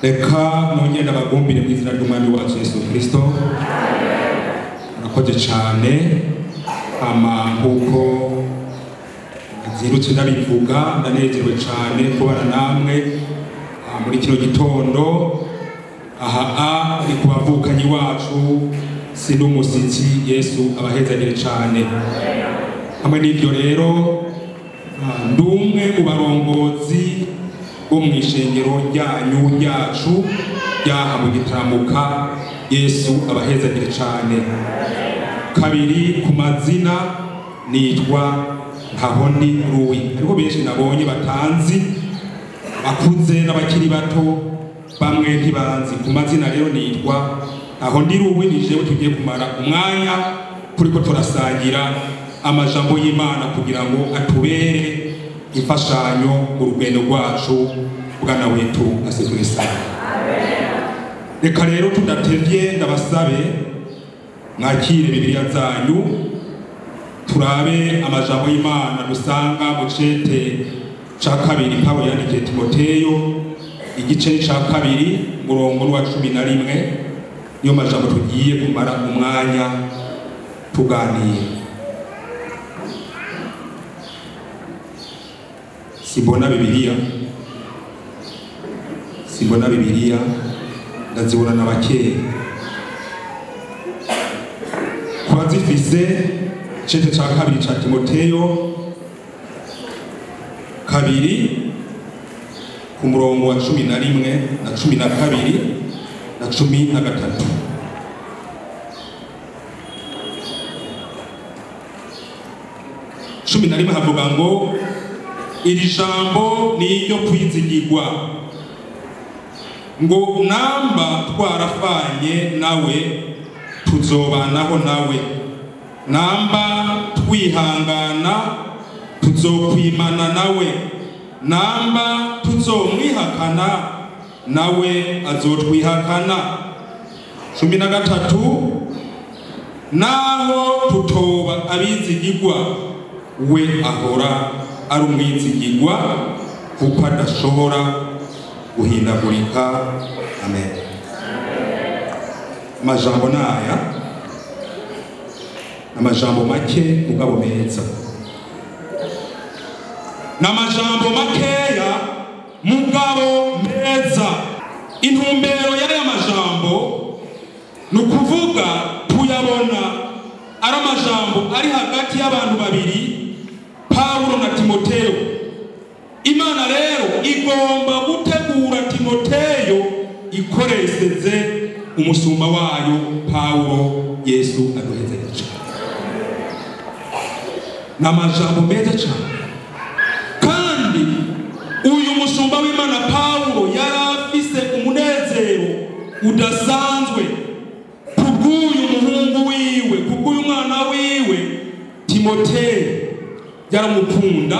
Reka nongera abagumbire mu izina ry'umwami wacu Yesu Kristo. Murakoze cyane nkuko zirutse ndabivuga, ndanezerewe cyane kubana namwe muri kino gitondo. Ari kubavukanyi wacu sindi umusitsi, Yesu abahezagire cyane. Hamwe n'ibyo rero ndumwe mu barongozi bo mu ishengero ryanyu ryacu ryaha mu Gitaramuka. Yesu abahezagire cyane. Kabiri ku mazina nitwa Ntahondi Louis, ariko benshi nabonye batanzi, bakuze n'abakiri bato bamwe ntibanzi. Ku mazina rero nitwa Ntahondi Louis, nijewe tugiye kumara umwanya kuriko turasangira amajambo y'Imana kugira ngo atubere imfashanyo mu rugendo rwacu bwana wetu asizwe. Reka rero tudatevye ndabasabe mwakire Bibiliya zanyu turabe amajambo y'Imana dusanga mu cete ca kabiri Pawulo yandikiye Timoteyo igice ca kabiri murongo wa 11. Niyo majambo tugiye kumara umwanya tuganiye. Simbona Bibiliya ndazibona n'abakeye kwa zifise cete ca kabiri ca Timoteyo kabiri ku murongo wa 11 na 12 na 13. Cumi na rimwe havuga ngo iri jambo ni iryo kwizigirwa, ngo namba twarafanye nawe tuzobanaho nawe, namba twihangana tuzokwimana nawe, namba tuzomwihakana nawe azotwihakana. 13 naho tutoba abizigirwa we ahora ari umwizigirwa kuko adashobora guhindagurika. Amen. Amajambo naya n'amajambo make mugabo meza, n'amajambo makeya mugabo meza. Intumbero y'aya majambo nukuvuga tuyabona ari amajambo ari hagati y'abantu babiri, Pawulo na Timoteyo. Imana rero igomba gutegura Timoteyo ikoreseze umusumba wayo Pawulo. Yesu aduhezagire cyane. N'amajambo meza cyane, kandi uyu musumba w'Imana Pawulo yarafise umunezero udasanzwe kubw'uyu muhungu wiwe, kubw'uyu mwana wiwe Timoteyo. Yaramukunda,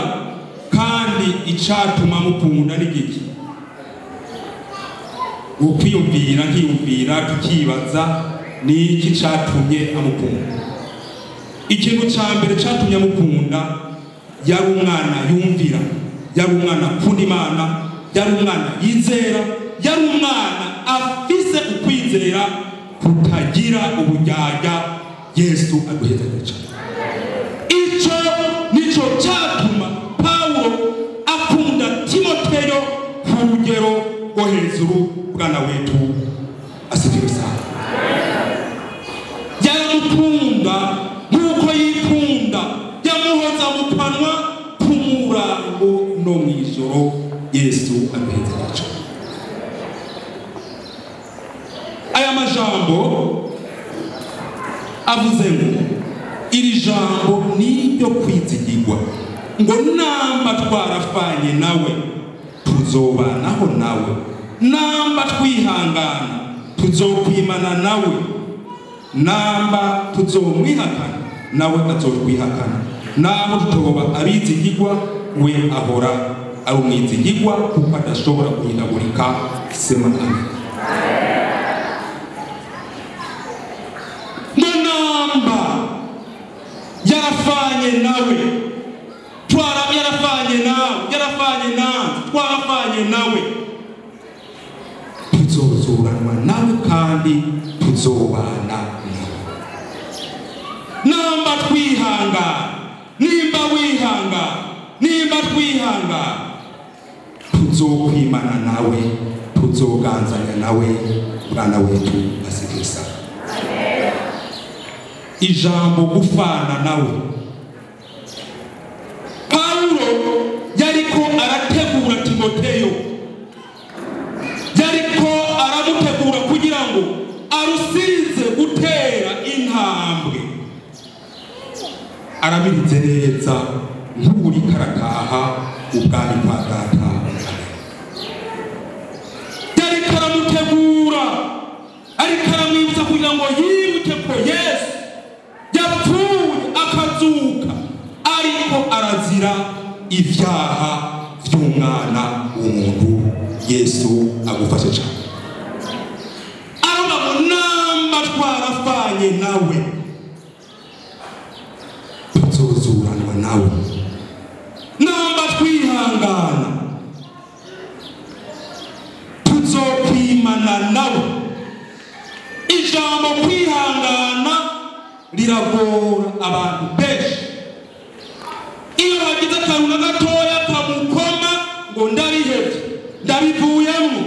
kandi icatuma mukunda n'igiki ukwiyumvira nkiyumvira tukibaza ni iki catumye amukunda. Ikintu ca mbere catumye amukunda yari umwana yumvira, yari umwana akunda Imana, yari umwana yizera, yari umwana afise ukwizera kutagira uburyarya. Yesu aduhezagire cyane. Ico nico cyatuma Pawulo akunda Timoteyo ku rugero rwo hejuru bwana wetu asizwe sana. Yaramukunda nk'uko yikunda, yamuhoza mu kanwa ku murango no mw'ijoro. Yesu aduhezagire cyane. Aya majambo avuze ngo iri jambo ni iryo kwizigirwa, ngo namba twarafanye nawe tuzobanaho nawe, namba twihangana tuzokwimana nawe, namba tuzomwihakana nawe azotwihakana, naho tutoba abizigirwa we ahora ari umwizigirwa kuko adashobora guhindagurika. Sema amen. Yarafanye nawe, yarafanye nawe, twarafanye nawe tuzozuranwa nawe kandi tuzobana nawe. Namba twihangana, nimba wihangana, nimba twihangana, tuzokwimana nawe, tuzoganzanya nawe, mwana wetu asigisa. Ijambo gufana nawe. Paulo yariko arategura Timoteyo, yariko aramutegura kugira ngo arusirize gutera intambwe. Arabirize neza nk'uri karataha ubwami kwa data. Yariko aramutegura, ariko aramwibutsa kugira ngo yibuke ko Yesu yapfuye akazuka, ariko arazira ivyaha vy'umwana w'umuntu. Yesu agufashe cyane. Arumva ngo namba twarafanye nawe, tuzozuranwa nawe. Namba twihangana, tuzokwimana nawe. Ijambo kwihangana riragora abantu benshi. Iyo bagize akantu gatoya kamukoma ngo ndarihevye, ndabivuyemo,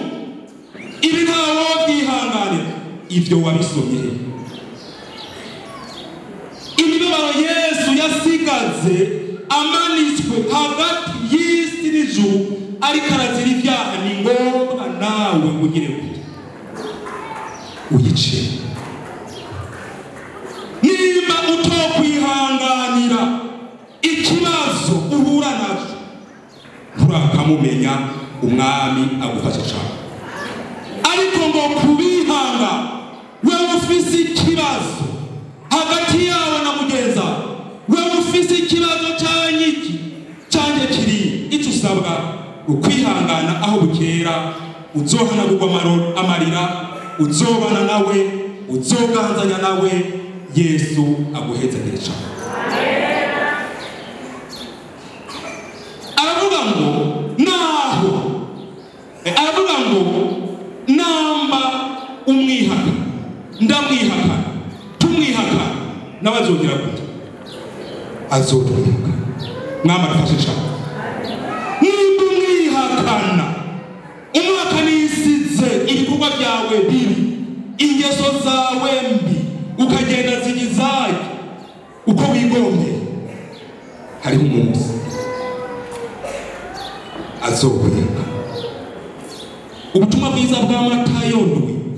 ibi ntawo byihanganira. Ivyo wabisomye. Imibabaro Yesu yasigaze amanitswe hagati y'isi n'ijuru, ariko arazira ivyaha. Ni ngombwa nawe ugire gute uyice. Nimba utokwihanganira ikibazo uhura naco, urakamumenya umwami agufasha cyane. Ariko ngo kubihanga, wewe ufise ikibazo hagati yawe na mugenza, wewe ufise ikibazo cyanyiki cyanje kiri, icyo usabwa ukwihangana aho bukera. Uzohanagurwa amarira, uzobana nawe, uzoganzanya nawe. Yesu aguhezagire cyane. Aravuga ngo naho, aravuga ngo namba umwihaka, ndamwihaka, tumwihaka, nawe azogira gute? Azotwihaka. Mwama dufashe cyane. Nimba umwihakana, umwakanisize ibikorwa byawe bibi, ingeso zawe mbi, ukagenda zigizaye uko wigombe, hariho umunsi azokwihaka. Ubutumwa bwiza bwa Matayo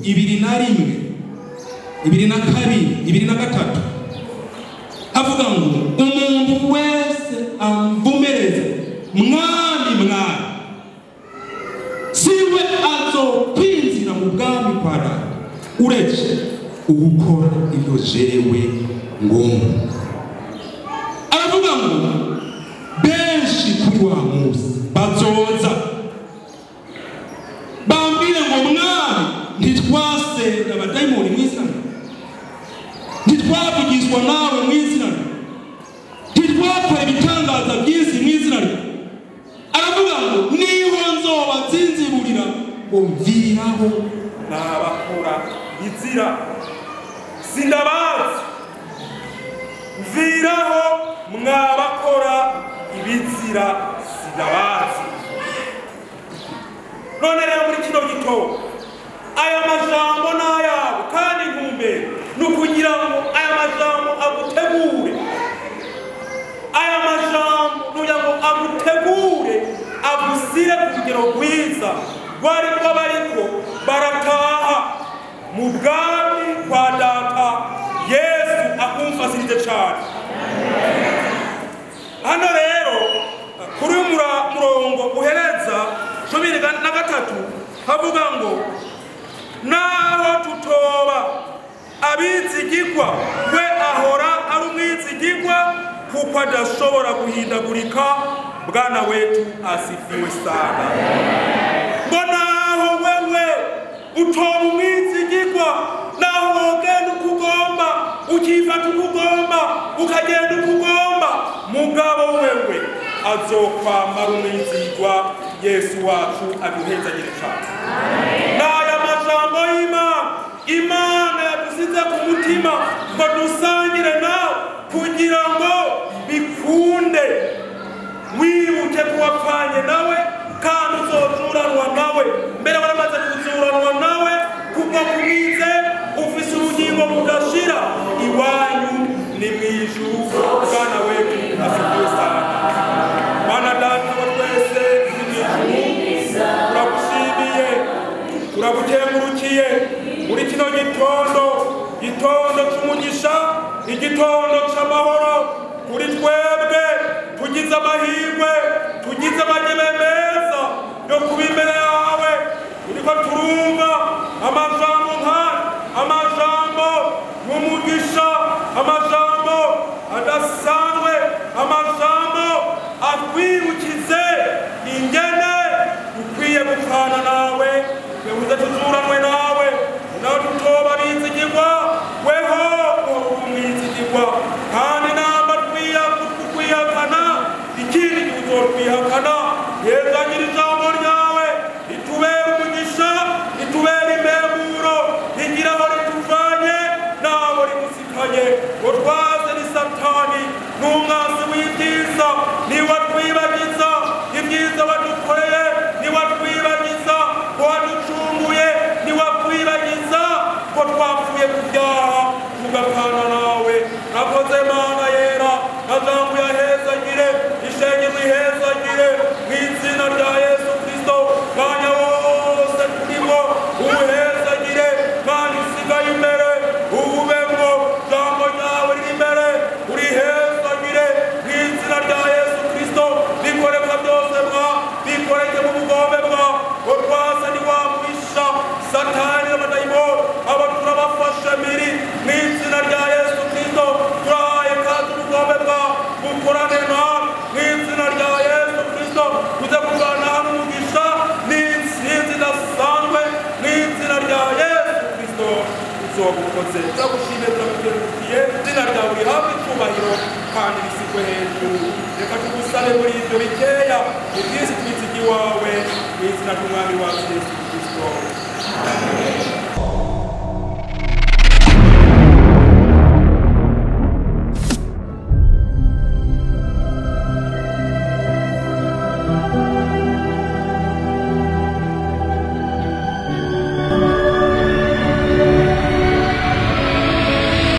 2:1, 2:2, 2:3 havuga ngo umuntu wese amvumereze mwami mwami, siwe azokwinjira mu bwami kwa Data uretse ugukora ibyo jewe ngomba. Aravuga ngo benshi kuri wa munsi bazoza bambwire ngo mwami, ntitwasenga abadayimoni mu izina, ntitwavugishwa nawe mu izina, ntitwakora ibitangaza byinshi mu izina. Aravuga ngo niho nzoba nzinziburira ngo mviraho n'abakora izira sindabazi, mviraho mwabakora ibizira sindabazi. None rero muri kino gitondo aya majambo n'ayabo, kandi ntumbere nukugira ngo aya majambo agutegure, aya majambo nugira ngo agutegure, agusire ku rugero rwiza rwariko bariko barataha mu bwami kwa Data. Yesu akumfasirije cyane. Hano rero kuri murongo uhereza 13 havuga ngo naho tutoba abizigirwa, we ahora ari umwizigirwa kuko adashobora guhindagurika. Bwana wetu asifiwe sana. Ngo naho wewe utoba umwizigirwa, naho wogenda ukugomba, ukifata ukugomba, ukagenda ukugomba, mugabo wewe azokwambara umwizigirwa. Yesu wacu aduhezagire cyane. N'aya majambo wapfanye nawe kandi uzojuranwa nawe mbere waramaze kujuranwa nawe kuko kubize ufise ubugingo budashira iwanyu ni mwijuru bwana wetu asifiwe sana. Mana data wa twese turagushimiye turagukengurukiye muri kino gitondo c'umugisha igitondo c'amahoro kuri twebwe tugize amahirwe tugize amanyeme meza yo kuba imbere yawe uriko turumva amajambo amajambo y'umugisha amajambo adasanzwe amajambo atwibukize ingene ukwiye gupfana nawe webuze tuzuranwe nawe nawe tutoba bizigirwa weho umwizigirwa kandi namba twihakana ikindi uzotwihakana yezagira ijambo ryawe ritubere umugisha ritubere impemburo rigira aho rituvanye n'aho rimusikanye ngo twaze ni satani n'umwanzi w'ibyiza niwatwibagiza ibyiza wadukoreye niwatwibagiza ko waducunguye niwatwibagiza ko twapfuye ku byaha tugapfana nawe nakoze Mana yera majambo yahezagire ishengero ihezagire mu izina rya Yesu Kristo mwanya wose turimo uwuhezagire kandi usigaye imbere uwubemwo jambo ryawe riri imbere urihezagire mu izina rya Yesu Kristo bikoreka byose bikoreke mu bugombe bwa urwasa niwamwisha satani n'abadayimoni abo turabafashe miri mu izina rya Yesu Kristo turahaye kandi ubugombe bwa bukorane nawe mu izina rya Yesu Kristo tuze kuvana hano umugisha n'intsinzi idasanzwe mu izina rya Yesu Kristo uzogukoze turagushimiye turakugerukiye izina ryawe rihabwe icyubahiro kandi risigwe hejuru reka tugusabe muri ibyo bikeya ibyinshi twizigi wawe mu izina ry'umwami wacu Yesu Kristo.